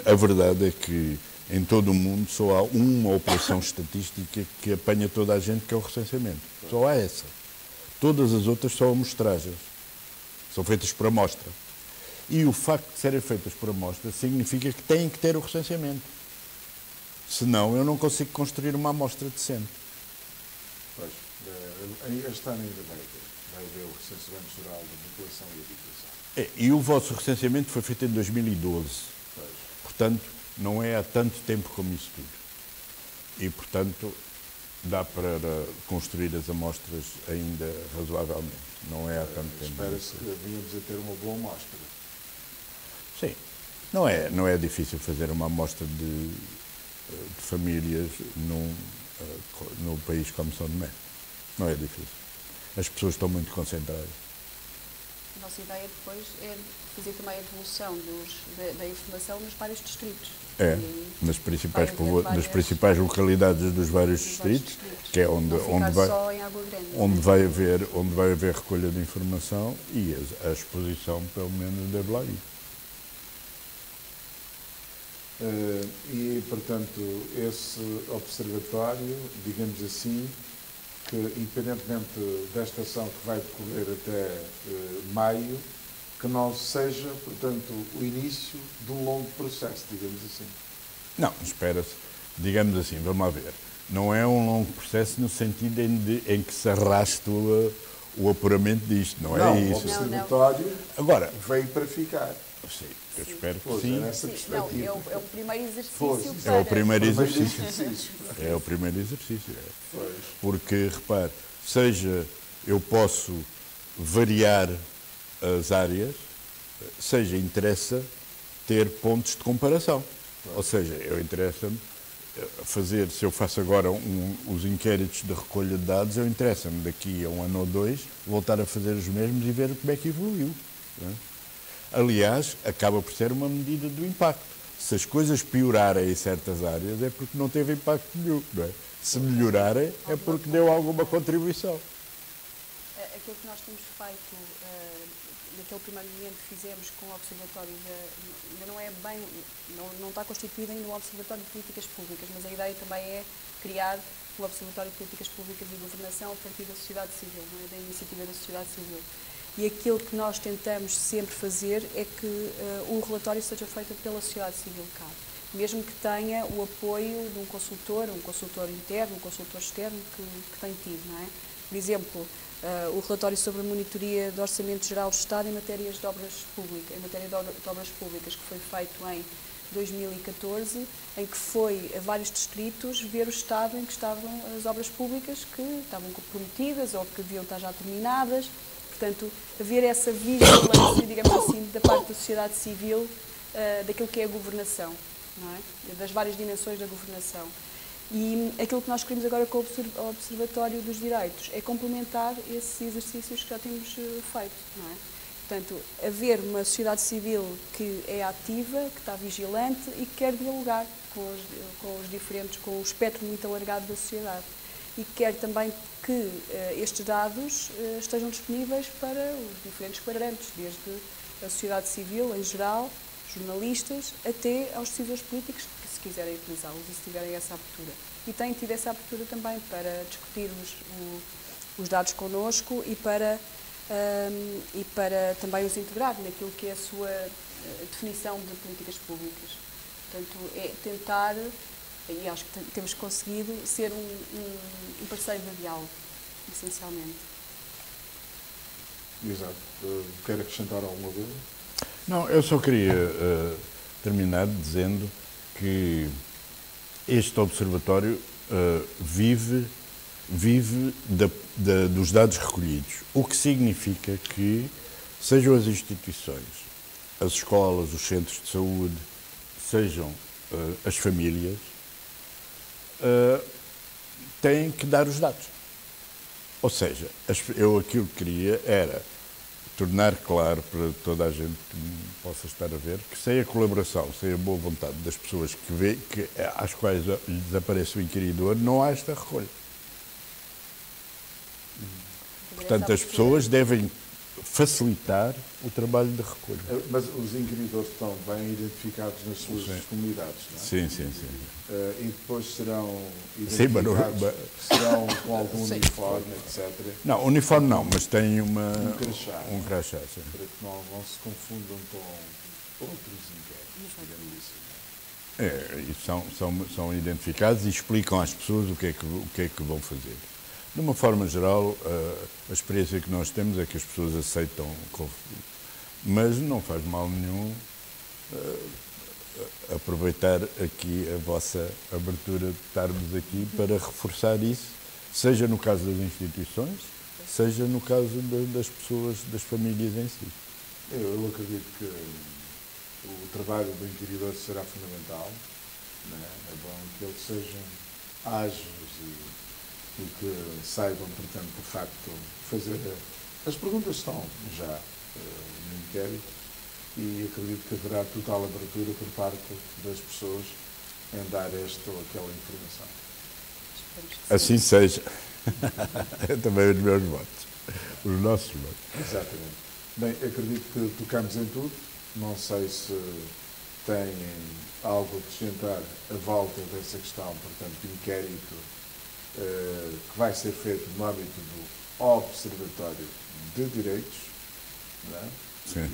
a verdade é que em todo o mundo só há uma operação estatística que apanha toda a gente, que é o recenseamento. Só há essa. Todas as outras são amostragens. São feitas por amostra. E o facto de serem feitas por amostra significa que têm que ter o recenseamento. Senão eu não consigo construir uma amostra decente. Pois, este ano ainda vai haver o recenseamento geral da população e habitação. E o vosso recenseamento foi feito em 2012. Pois. Portanto, não é há tanto tempo como isso tudo. E, portanto, dá para construir as amostras ainda razoavelmente. Não é há tanto tempo. Espera-se que venhamos a ter uma boa amostra. Sim. Não é difícil fazer uma amostra de famílias no país como São Tomé. Não é difícil. As pessoas estão muito concentradas. A nossa ideia depois é fazer também a devolução da informação nos vários distritos. Nas principais localidades dos vários distritos, que é onde vai haver recolha de informação e a exposição, pelo menos, deve lá ir. E, portanto, esse observatório, digamos assim, que independentemente desta ação que vai decorrer até maio, que não seja, portanto, o início de um longo processo, digamos assim. Não, espera-se, digamos assim, vamos lá ver. Não é um longo processo no sentido em que se arraste o apuramento disto, não é isso. O observatório agora veio para ficar. Sim, eu espero que pois, sim. É o primeiro exercício. É o primeiro exercício. É o primeiro exercício. Porque, repare, seja eu posso variar as áreas, seja interessa ter pontos de comparação. Ou seja, interessa-me fazer, se eu faço agora os inquéritos de recolha de dados, interessa-me daqui a um ano ou dois voltar a fazer os mesmos e ver como é que evoluiu. Não é? Aliás, acaba por ser uma medida do impacto. Se as coisas piorarem em certas áreas é porque não teve impacto nenhum. Não é? Se melhorarem é porque deu alguma contribuição. Aquilo que nós temos feito, naquele primeiro momento que fizemos com o Observatório, ainda não é bem, não está constituído ainda um Observatório de Políticas Públicas, mas a ideia também é criar o Observatório de Políticas Públicas e Governação a partir da sociedade civil, não é? Da iniciativa da sociedade civil. E aquilo que nós tentamos sempre fazer é que o relatório seja feito pela sociedade civil cá, mesmo que tenha o apoio de um consultor interno, um consultor externo que tem tido, não é? Por exemplo, o relatório sobre a monitoria do Orçamento Geral do Estado em matérias de obras públicas, que foi feito em 2014, em que foi a vários distritos ver o estado em que estavam as obras públicas que estavam comprometidas ou que deviam estar já terminadas. Portanto, haver essa vigilância, digamos assim, da parte da sociedade civil, daquilo que é a governação, não é? Das várias dimensões da governação. E aquilo que nós queremos agora com o Observatório dos Direitos é complementar esses exercícios que já temos feito, não é? Portanto, haver uma sociedade civil que é ativa, que está vigilante e que quer dialogar com o espectro muito alargado da sociedade. E quer também que estes dados estejam disponíveis para os diferentes quadrantes, desde a sociedade civil em geral, jornalistas, até aos decisores políticos que se quiserem utilizá-los e se tiverem essa abertura. E têm tido essa abertura também para discutir os dados connosco e para e para também os integrar naquilo que é a sua definição de políticas públicas. Portanto, é tentar, e acho que temos conseguido, ser um parceiro de diálogo, essencialmente. Exato. Quer acrescentar alguma coisa? Não, eu só queria terminar dizendo que este observatório vive dos dados recolhidos, o que significa que sejam as instituições, as escolas, os centros de saúde, sejam as famílias, têm que dar os dados. Ou seja, eu aquilo que queria era tornar claro para toda a gente que possa estar a ver que sem a colaboração, sem a boa vontade das pessoas às quais lhes aparece o inquiridor, não há esta recolha. Portanto, as pessoas devem facilitar o trabalho de recolha. Mas os inquiridores estão bem identificados nas suas comunidades, não é? Sim. E depois serão identificados, serão com algum uniforme, etc. Não, uniforme não, mas tem um crachá. Sim. Para que não se confundam com outros inquéritos, digamos assim. E são identificados e explicam às pessoas o que é que vão fazer. De uma forma geral, a experiência que nós temos é que as pessoas aceitam, mas não faz mal nenhum aproveitar aqui a vossa abertura de estarmos aqui para reforçar isso, seja no caso das instituições, seja no caso das pessoas, das famílias em si. Eu acredito que o trabalho do inquiridor será fundamental, não é? É bom que eles sejam ágeis e que saibam, portanto, de facto, fazer... As perguntas estão já no inquérito e acredito que haverá total abertura por parte das pessoas em dar esta ou aquela informação. Assim seja. É também os meus votos, os nossos votos. Exatamente. Bem, acredito que tocamos em tudo. Não sei se têm algo a acrescentar à volta dessa questão, portanto, de inquérito que vai ser feito no âmbito do Observatório de Direitos, não é? Sim.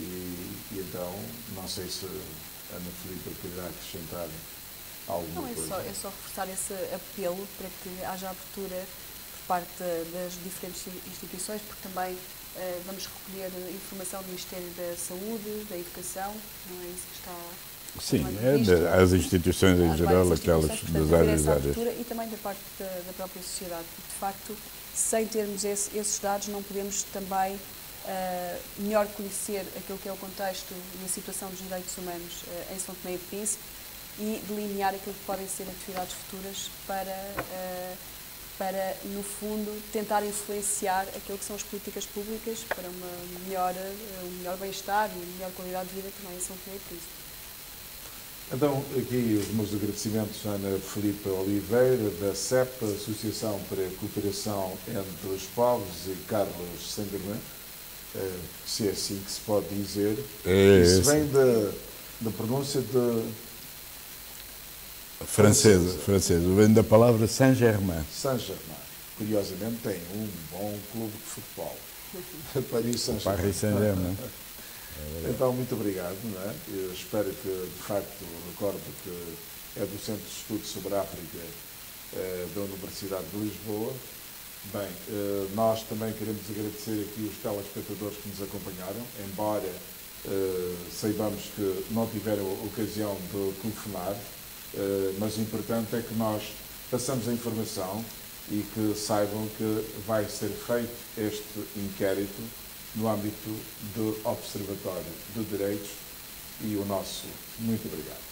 E então, não sei se a Ana Filipa quererá acrescentar alguma coisa. É só reforçar esse apelo para que haja abertura por parte das diferentes instituições, porque também vamos recolher informação do Ministério da Saúde, da Educação, não é isso que está... Sim, as instituições em geral, aquelas das áreas. E também da parte da própria sociedade, porque de facto, sem termos esses dados, não podemos também melhor conhecer aquilo que é o contexto e a situação dos direitos humanos em São Tomé e Príncipe e delinear aquilo que podem ser atividades futuras para, no fundo, tentar influenciar aquilo que são as políticas públicas para um melhor bem-estar e uma melhor qualidade de vida também em São Tomé e Príncipe. Então, aqui os meus agradecimentos à Ana Filipa Oliveira, da CEP, Associação para a Cooperação entre os Povos, e Carlos Sanderman, se é assim que se pode dizer. Isso vem da pronúncia de... Francesa, vem da palavra Saint-Germain. Saint-Germain. Curiosamente tem um bom clube de futebol. Paris Saint-Germain. Então, muito obrigado. Não é? Eu espero que, de facto, recordo que é do Centro de Estudos sobre a África da Universidade de Lisboa. Bem, nós também queremos agradecer aqui os telespectadores que nos acompanharam, embora saibamos que não tiveram ocasião de telefonar, mas o importante é que nós passamos a informação e que saibam que vai ser feito este inquérito no âmbito do Observatório de Direitos e o nosso muito obrigado.